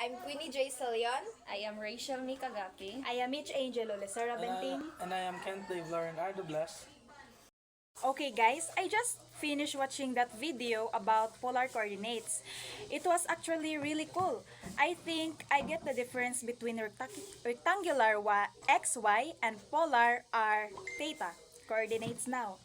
I'm Queenie J. Salion. I am Rachel Mikagapi. I am Mitch Angelo Lecera Benting. And I am Kent Dave Lauren Ardoblas. Okay guys, I just finished watching that video about polar coordinates. It was actually really cool. I think I get the difference between rectangular XY and polar R theta coordinates now.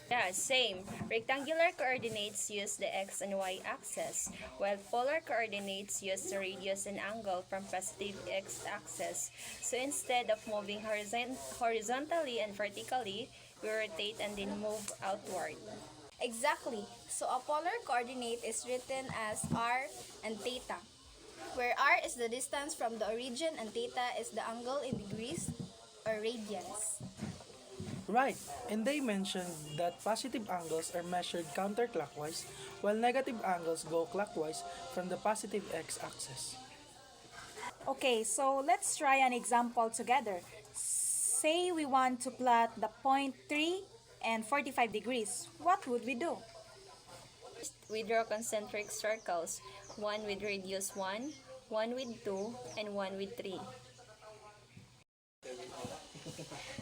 Yeah, same. Rectangular coordinates use the x and y axis, while polar coordinates use the radius and angle from positive x-axis. So instead of moving horizontally and vertically, we rotate and then move outward. Exactly. So a polar coordinate is written as r and theta, where r is the distance from the origin and theta is the angle in degrees or radians. Right, and they mentioned that positive angles are measured counterclockwise while negative angles go clockwise from the positive x-axis. Okay, so let's try an example together. Say we want to plot the point 3 and 45 degrees. What would we do? We draw concentric circles, one with radius 1, one with 2, and one with 3.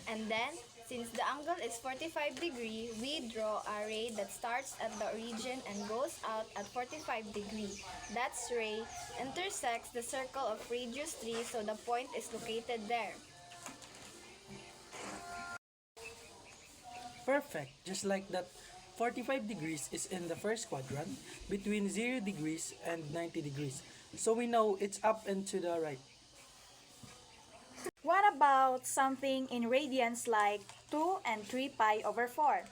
And then, since the angle is 45 degree, we draw a ray that starts at the origin and goes out at 45 degree. That ray intersects the circle of radius 3, so the point is located there. Perfect, just like that 45 degrees is in the first quadrant between 0 degrees and 90 degrees. So we know it's up and to the right. What about something in radians like 2 and 3 pi over 4?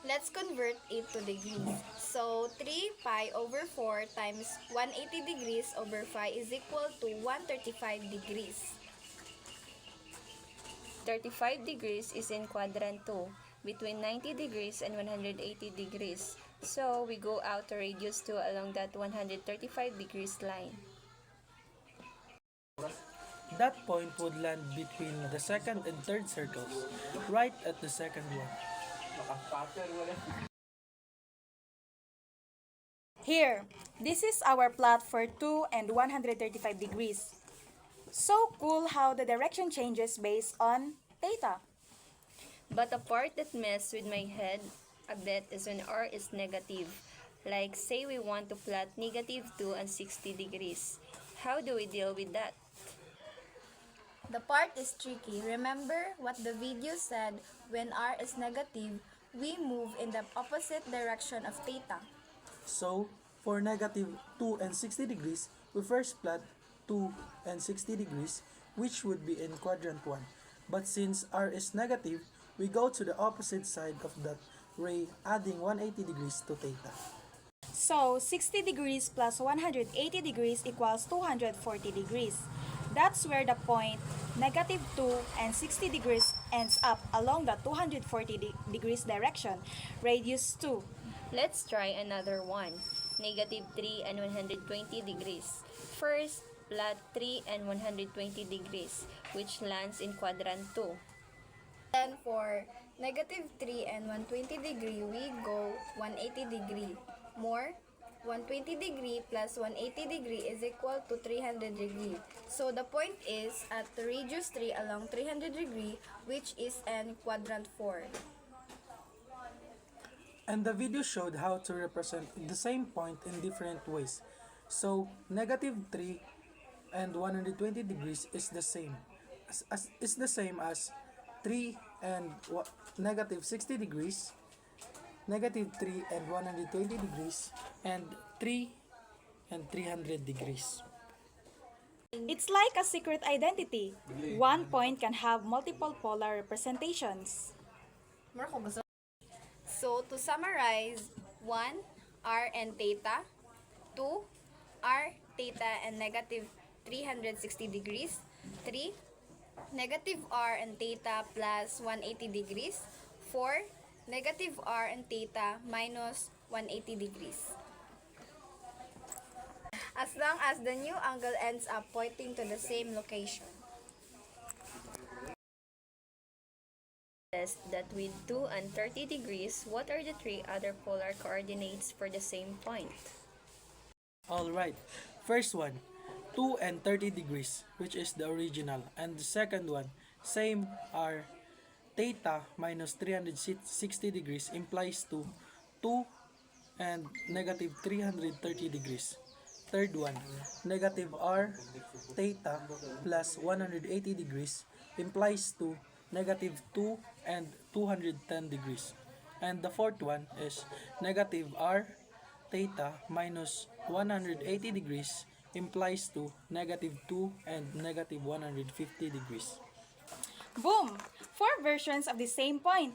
Let's convert it to degrees. So 3 pi over 4 times 180 degrees over 5 is equal to 135 degrees. 35 degrees is in quadrant 2, between 90 degrees and 180 degrees. So we go out to radius 2 along that 135 degrees line. That point would land between the second and third circles, right at the second one. Here, this is our plot for 2 and 135 degrees. So cool how the direction changes based on theta. But the part that messed with my head a bit is when r is negative. Like say we want to plot negative 2 and 60 degrees. How do we deal with that? The part is tricky. Remember what the video said, when r is negative, we move in the opposite direction of theta. So, for negative 2 and 60 degrees, we first plot 2 and 60 degrees, which would be in quadrant 1. But since r is negative, we go to the opposite side of that ray, adding 180 degrees to theta. So 60 degrees plus 180 degrees equals 240 degrees. That's where the point negative 2 and 60 degrees ends up along the 240 degrees direction, radius 2. Let's try another one. Negative 3 and 120 degrees. First, plot 3 and 120 degrees, which lands in quadrant 2. Then for negative 3 and 120 degree, we go 180 degree. More, 120 degree plus 180 degree is equal to 300 degree. So the point is at the radius 3 along 300 degree, which is in quadrant 4. And the video showed how to represent the same point in different ways. So, negative 3 and 120 degrees is the same as 3 and negative 60 degrees, negative 3 and 120 degrees, and 3 and 300 degrees. It's like a secret identity. One point can have multiple polar representations. So to summarize, 1, r and theta, 2, r, theta, and negative 360 degrees, 3, negative r and theta plus 180 degrees, 4, negative r and theta minus 180 degrees. As long as the new angle ends up pointing to the same location. That with 2 and 30 degrees, what are the 3 other polar coordinates for the same point? Alright, first one, 2 and 30 degrees, which is the original. And the second one, same are theta minus 360 degrees implies to 2 and negative 330 degrees. Third one, negative r theta plus 180 degrees implies to negative 2 and 210 degrees. And the fourth one is negative r theta minus 180 degrees implies to negative 2 and negative 150 degrees. Boom! 4 versions of the same point.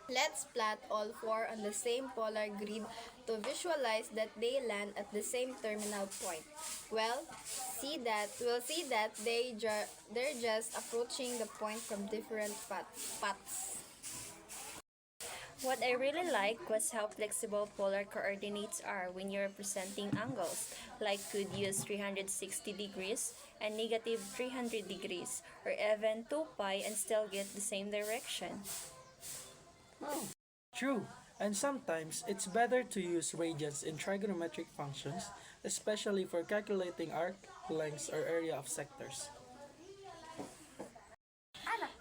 Let's plot all four on the same polar grid to visualize that they land at the same terminal point. We'll see that they're just approaching the point from different paths. What I really like was how flexible polar coordinates are when you're representing angles, like could use 360 degrees and negative 300 degrees, or even 2 pi and still get the same direction. True, and sometimes it's better to use radians in trigonometric functions, especially for calculating arc lengths or area of sectors.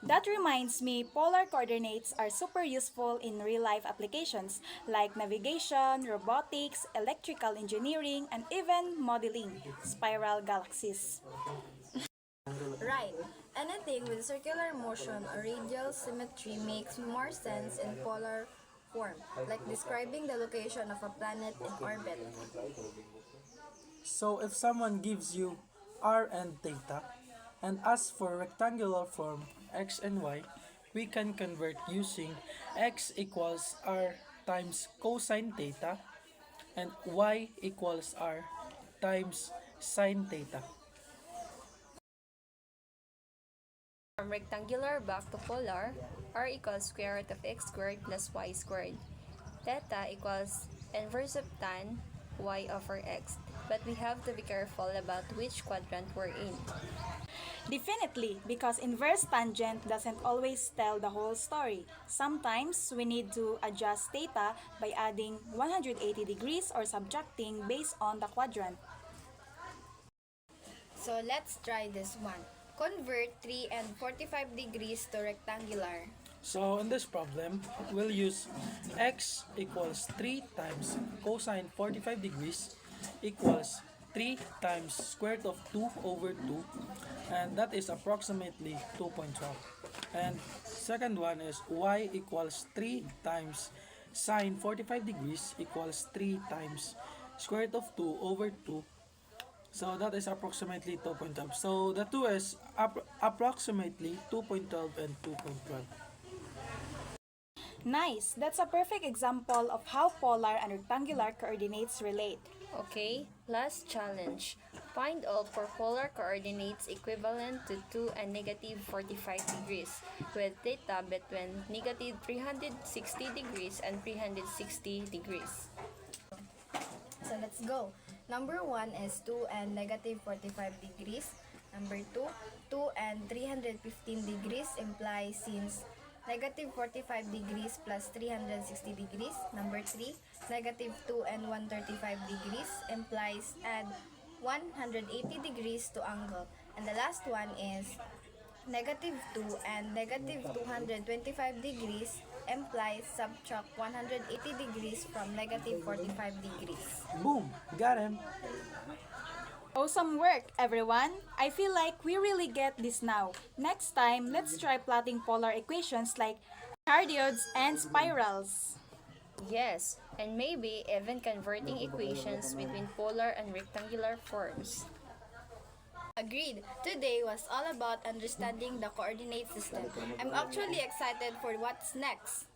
That reminds me, polar coordinates are super useful in real-life applications like navigation, robotics, electrical engineering, and even modeling spiral galaxies. Right. Anything with circular motion or radial symmetry makes more sense in polar form, like describing the location of a planet in orbit. So if someone gives you r and theta and asks for rectangular form x and y, we can convert using x equals r times cosine theta and y equals r times sine theta. From rectangular back to polar, r equals square root of x squared plus y squared. Theta equals inverse of tan y over x. But we have to be careful about which quadrant we're in. Definitely, because inverse tangent doesn't always tell the whole story. Sometimes we need to adjust theta by adding 180 degrees or subtracting based on the quadrant. So let's try this one. Convert 3 and 45 degrees to rectangular. So in this problem, we'll use x equals 3 times cosine 45 degrees equals 3 times square root of 2 over 2, and that is approximately 2.12. And second one is y equals 3 times sine 45 degrees equals 3 times square root of 2 over 2. So that is approximately 2.12. So the two is approximately 2.12 and 2.12. Nice! That's a perfect example of how polar and rectangular coordinates relate. Okay, last challenge. Find all four polar coordinates equivalent to 2 and negative 45 degrees, with theta between negative 360 degrees and 360 degrees. So let's go. Number 1 is 2 and negative 45 degrees. Number 2, 2 and 315 degrees implies since negative 45 degrees plus 360 degrees. Number 3, negative 2 and 135 degrees implies add 180 degrees to angle. And the last one is negative 2 and negative 225 degrees implies subtract 180 degrees from negative 45 degrees. Boom! Got him! Awesome work, everyone! I feel like we really get this now. Next time, let's try plotting polar equations like cardioids and spirals. Yes, and maybe even converting equations between polar and rectangular forms. Agreed. Today was all about understanding the coordinate system. I'm actually excited for what's next.